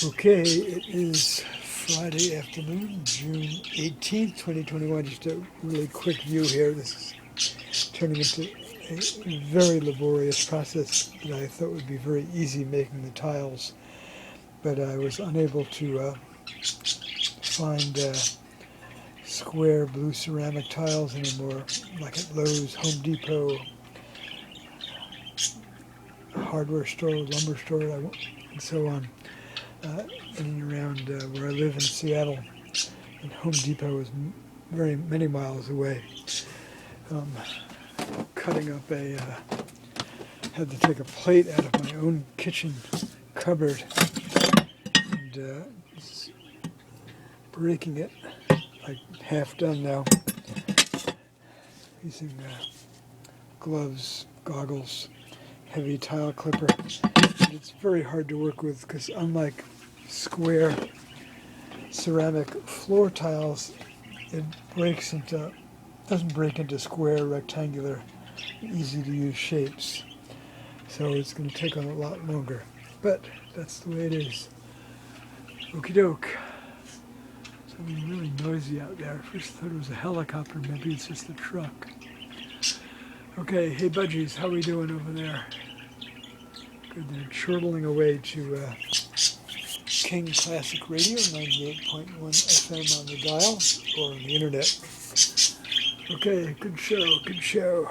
Okay, it is Friday afternoon, June 18th, 2021. Just a really quick view here. This is turning into a very laborious process that I thought would be very easy, making the tiles, but I was unable to find square blue ceramic tiles anymore, like at Lowe's, Home Depot, hardware store, lumber store, and so on. In and around where I live in Seattle, and Home Depot is very many miles away. Cutting up had to take a plate out of my own kitchen cupboard and breaking it, like half done now, using gloves, goggles, heavy tile clipper. And it's very hard to work with because unlike square ceramic floor tiles, it doesn't break into square, rectangular, easy to use shapes. So it's going to take a lot longer, but that's the way it is. Okie doke. Something really noisy out there. First I thought it was a helicopter, maybe it's just a truck. Okay, hey budgies, how we doing over there? Good, they're chortling away to King Classic Radio, 98.1 FM on the dial, or on the internet. Okay, good show, good show.